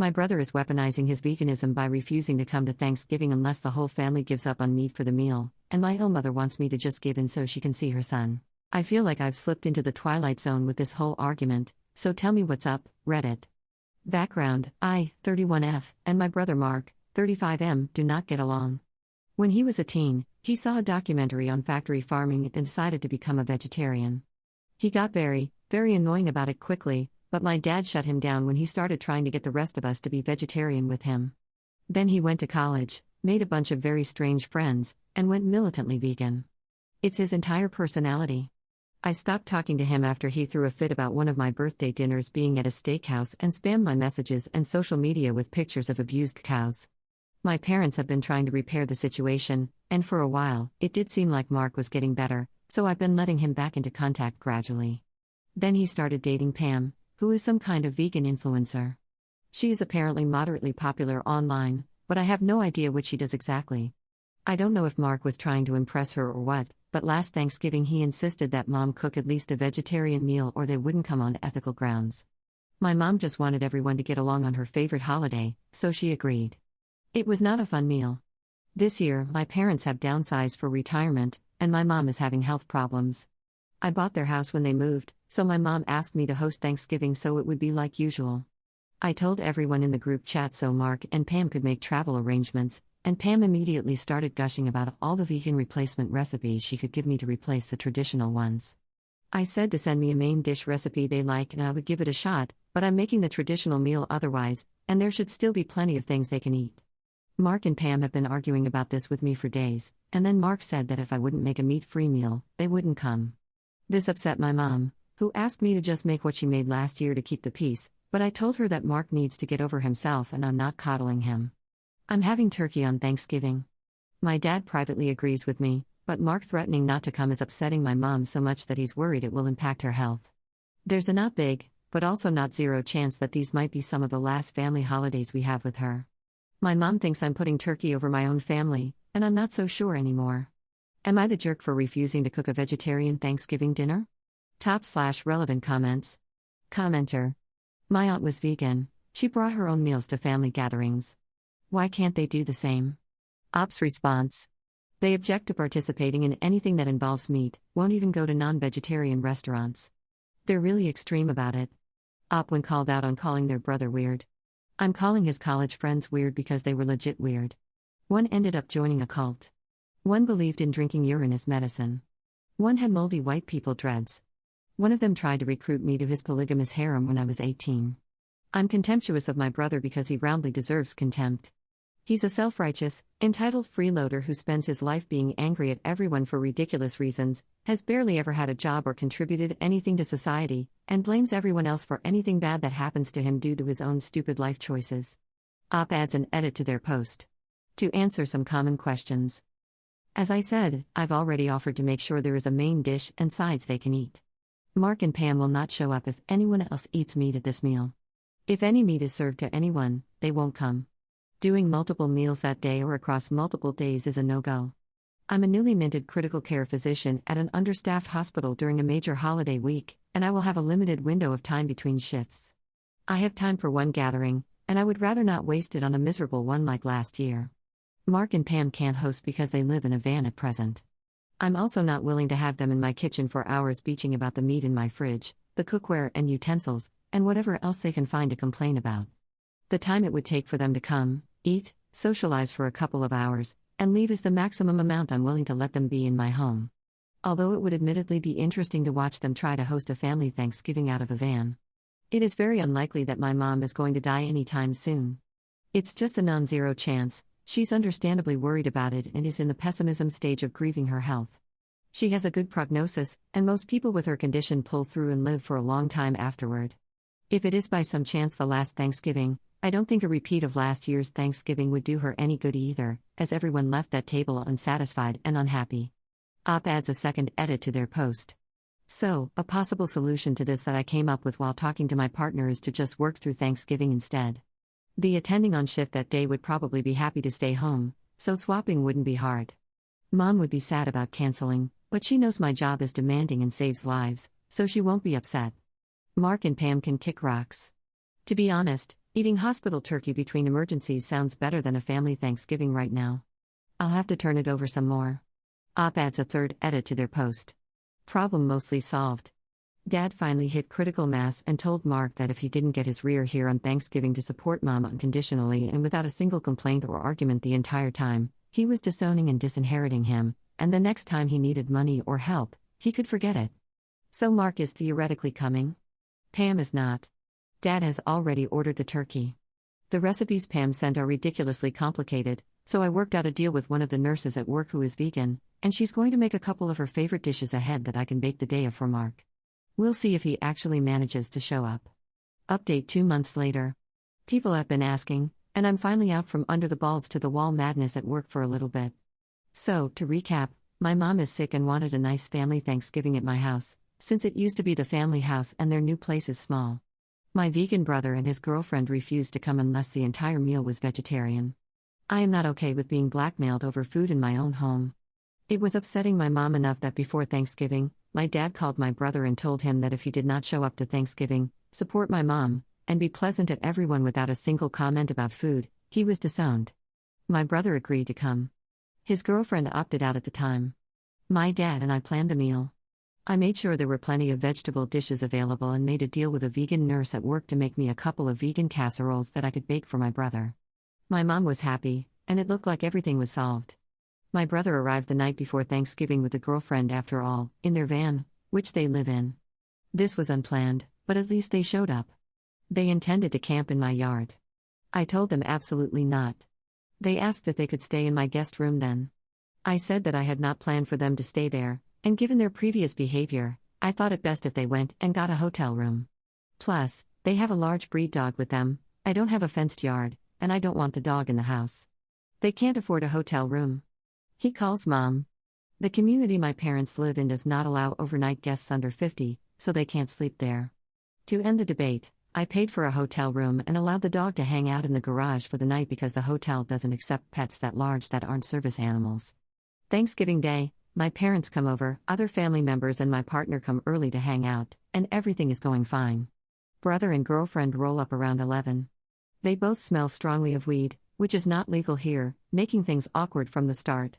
My brother is weaponizing his veganism by refusing to come to Thanksgiving unless the whole family gives up on meat for the meal, and my own mother wants me to just give in so she can see her son. I feel like I've slipped into the twilight zone with this whole argument, so tell me what's up, Reddit. Background: I, 31F, and my brother Mark, 35M, do not get along. When he was a teen, he saw a documentary on factory farming and decided to become a vegetarian. He got very annoying about it quickly, but my dad shut him down when he started trying to get the rest of us to be vegetarian with him. Then he went to college, made a bunch of very strange friends, and went militantly vegan. It's his entire personality. I stopped talking to him after he threw a fit about one of my birthday dinners being at a steakhouse and spammed my messages and social media with pictures of abused cows. My parents have been trying to repair the situation, and for a while, it did seem like Mark was getting better, so I've been letting him back into contact gradually. Then he started dating Pam, who is some kind of vegan influencer. She is apparently moderately popular online, but I have no idea what she does exactly. I don't know if Mark was trying to impress her or what, but last Thanksgiving he insisted that Mom cook at least a vegetarian meal or they wouldn't come on ethical grounds. My mom just wanted everyone to get along on her favorite holiday, so she agreed. It was not a fun meal. This year, my parents have downsized for retirement, and my mom is having health problems. I bought their house when they moved, so my mom asked me to host Thanksgiving so it would be like usual. I told everyone in the group chat so Mark and Pam could make travel arrangements, and Pam immediately started gushing about all the vegan replacement recipes she could give me to replace the traditional ones. I said to send me a main dish recipe they like and I would give it a shot, but I'm making the traditional meal otherwise, and there should still be plenty of things they can eat. Mark and Pam have been arguing about this with me for days, and then Mark said that if I wouldn't make a meat-free meal, they wouldn't come. This upset my mom, who asked me to just make what she made last year to keep the peace, but I told her that Mark needs to get over himself and I'm not coddling him. I'm having turkey on Thanksgiving. My dad privately agrees with me, but Mark threatening not to come is upsetting my mom so much that he's worried it will impact her health. There's a not big, but also not zero chance that these might be some of the last family holidays we have with her. My mom thinks I'm putting turkey over my own family, and I'm not so sure anymore. Am I the jerk for refusing to cook a vegetarian Thanksgiving dinner? /relevant comments. Commenter. My aunt was vegan. She brought her own meals to family gatherings. Why can't they do the same? Op's response. They object to participating in anything that involves meat, won't even go to non-vegetarian restaurants. They're really extreme about it. Op when called out on calling their brother weird. I'm calling his college friends weird because they were legit weird. One ended up joining a cult. One believed in drinking urine as medicine. One had moldy white people dreads. One of them tried to recruit me to his polygamous harem when I was 18. I'm contemptuous of my brother because he roundly deserves contempt. He's a self-righteous, entitled freeloader who spends his life being angry at everyone for ridiculous reasons, has barely ever had a job or contributed anything to society, and blames everyone else for anything bad that happens to him due to his own stupid life choices. Op adds an edit to their post. To answer some common questions. As I said, I've already offered to make sure there is a main dish and sides they can eat. Mark and Pam will not show up if anyone else eats meat at this meal. If any meat is served to anyone, they won't come. Doing multiple meals that day or across multiple days is a no-go. I'm a newly minted critical care physician at an understaffed hospital during a major holiday week, and I will have a limited window of time between shifts. I have time for one gathering, and I would rather not waste it on a miserable one like last year. Mark and Pam can't host because they live in a van at present. I'm also not willing to have them in my kitchen for hours beaching about the meat in my fridge, the cookware and utensils, and whatever else they can find to complain about. The time it would take for them to come, eat, socialize for a couple of hours, and leave is the maximum amount I'm willing to let them be in my home. Although it would admittedly be interesting to watch them try to host a family Thanksgiving out of a van. It is very unlikely that my mom is going to die anytime soon. It's just a non-zero chance. She's understandably worried about it and is in the pessimism stage of grieving her health. She has a good prognosis, and most people with her condition pull through and live for a long time afterward. If it is by some chance the last Thanksgiving, I don't think a repeat of last year's Thanksgiving would do her any good either, as everyone left that table unsatisfied and unhappy. Op adds a second edit to their post. So, a possible solution to this that I came up with while talking to my partner is to just work through Thanksgiving instead. The attending on shift that day would probably be happy to stay home, so swapping wouldn't be hard. Mom would be sad about canceling, but she knows my job is demanding and saves lives, so she won't be upset. Mark and Pam can kick rocks. To be honest, Eating hospital turkey between emergencies sounds better than a family Thanksgiving right now. I'll have to turn it over some more. Op adds a third edit to their post. Problem mostly solved. Dad finally hit critical mass and told Mark that if he didn't get his rear here on Thanksgiving to support Mom unconditionally and without a single complaint or argument the entire time, he was disowning and disinheriting him, and the next time he needed money or help, he could forget it. So Mark is theoretically coming? Pam is not. Dad has already ordered the turkey. The recipes Pam sent are ridiculously complicated, so I worked out a deal with one of the nurses at work who is vegan, and she's going to make a couple of her favorite dishes ahead that I can bake the day of for Mark. We'll see if he actually manages to show up. Update 2 months later. People have been asking, and I'm finally out from under the balls to the wall madness at work for a little bit. So, to recap, my mom is sick and wanted a nice family Thanksgiving at my house, since it used to be the family house and their new place is small. My vegan brother and his girlfriend refused to come unless the entire meal was vegetarian. I am not okay with being blackmailed over food in my own home. It was upsetting my mom enough that before Thanksgiving, my dad called my brother and told him that if he did not show up to Thanksgiving, support my mom, and be pleasant to everyone without a single comment about food, he was disowned. My brother agreed to come. His girlfriend opted out at the time. My dad and I planned the meal. I made sure there were plenty of vegetable dishes available and made a deal with a vegan nurse at work to make me a couple of vegan casseroles that I could bake for my brother. My mom was happy, and it looked like everything was solved. My brother arrived the night before Thanksgiving with a girlfriend after all, in their van, which they live in. This was unplanned, but at least they showed up. They intended to camp in my yard. I told them absolutely not. They asked if they could stay in my guest room then. I said that I had not planned for them to stay there, and given their previous behavior, I thought it best if they went and got a hotel room. Plus, they have a large breed dog with them, I don't have a fenced yard, and I don't want the dog in the house. They can't afford a hotel room. He calls Mom. The community my parents live in does not allow overnight guests under 50, so they can't sleep there. To end the debate, I paid for a hotel room and allowed the dog to hang out in the garage for the night because the hotel doesn't accept pets that large that aren't service animals. Thanksgiving Day, my parents come over, other family members and my partner come early to hang out, and everything is going fine. Brother and girlfriend roll up around 11. They both smell strongly of weed, which is not legal here, making things awkward from the start.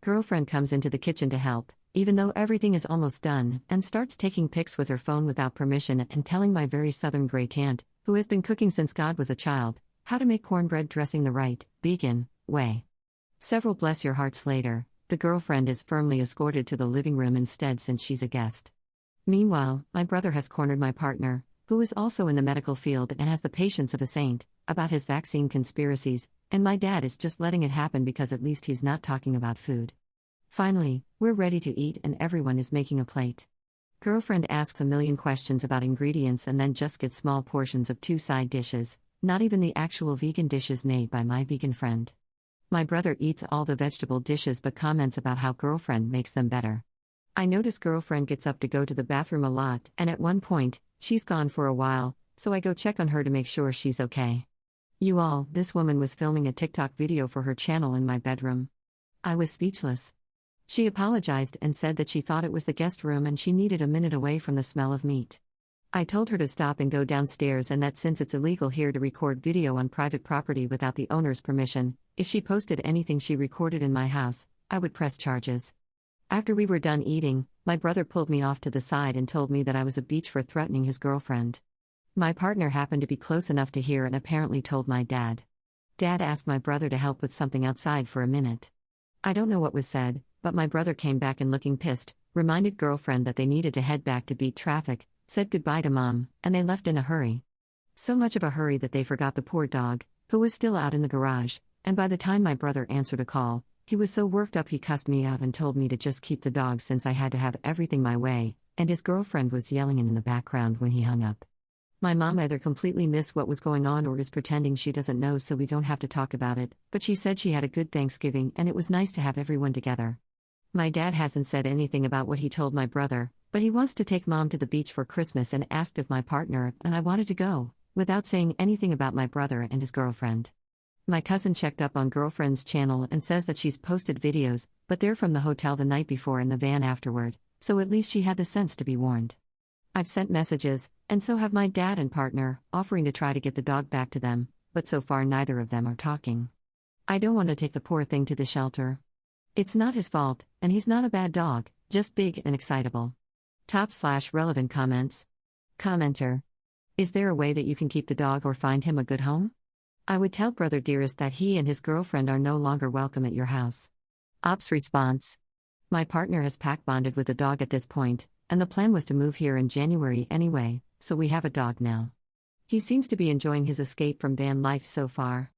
Girlfriend comes into the kitchen to help, even though everything is almost done, and starts taking pics with her phone without permission and telling my very southern great aunt, who has been cooking since God was a child, how to make cornbread dressing the right, vegan, way. Several bless your hearts later, the girlfriend is firmly escorted to the living room instead since she's a guest. Meanwhile, my brother has cornered my partner, who is also in the medical field and has the patience of a saint, about his vaccine conspiracies, and my dad is just letting it happen because at least he's not talking about food. Finally, we're ready to eat and everyone is making a plate. Girlfriend asks a million questions about ingredients and then just gets small portions of 2 side dishes, not even the actual vegan dishes made by my vegan friend. My brother eats all the vegetable dishes but comments about how girlfriend makes them better. I notice girlfriend gets up to go to the bathroom a lot, and at one point, she's gone for a while, so I go check on her to make sure she's okay. You all, this woman was filming a TikTok video for her channel in my bedroom. I was speechless. She apologized and said that she thought it was the guest room and she needed a minute away from the smell of meat. I told her to stop and go downstairs and that since it's illegal here to record video on private property without the owner's permission, if she posted anything she recorded in my house, I would press charges. After we were done eating, my brother pulled me off to the side and told me that I was a bitch for threatening his girlfriend. My partner happened to be close enough to hear and apparently told my dad. Dad asked my brother to help with something outside for a minute. I don't know what was said, but my brother came back and looking pissed, reminded girlfriend that they needed to head back to beat traffic, said goodbye to Mom, and they left in a hurry. So much of a hurry that they forgot the poor dog, who was still out in the garage, and by the time my brother answered a call, he was so worked up he cussed me out and told me to just keep the dog since I had to have everything my way, and his girlfriend was yelling in the background when he hung up. My mom either completely missed what was going on or is pretending she doesn't know so we don't have to talk about it, but she said she had a good Thanksgiving and it was nice to have everyone together. My dad hasn't said anything about what he told my brother, but he wants to take Mom to the beach for Christmas and asked if my partner and I wanted to go, without saying anything about my brother and his girlfriend. My cousin checked up on girlfriend's channel and says that she's posted videos, but they're from the hotel the night before in the van afterward, so at least she had the sense to be warned. I've sent messages, and so have my dad and partner, offering to try to get the dog back to them, but so far neither of them are talking. I don't want to take the poor thing to the shelter. It's not his fault, and he's not a bad dog, just big and excitable. Top/relevant comments. Commenter. Is there a way that you can keep the dog or find him a good home? I would tell Brother Dearest that he and his girlfriend are no longer welcome at your house. Ops response. My partner has pack bonded with the dog at this point, and the plan was to move here in January anyway, so we have a dog now. He seems to be enjoying his escape from van life so far.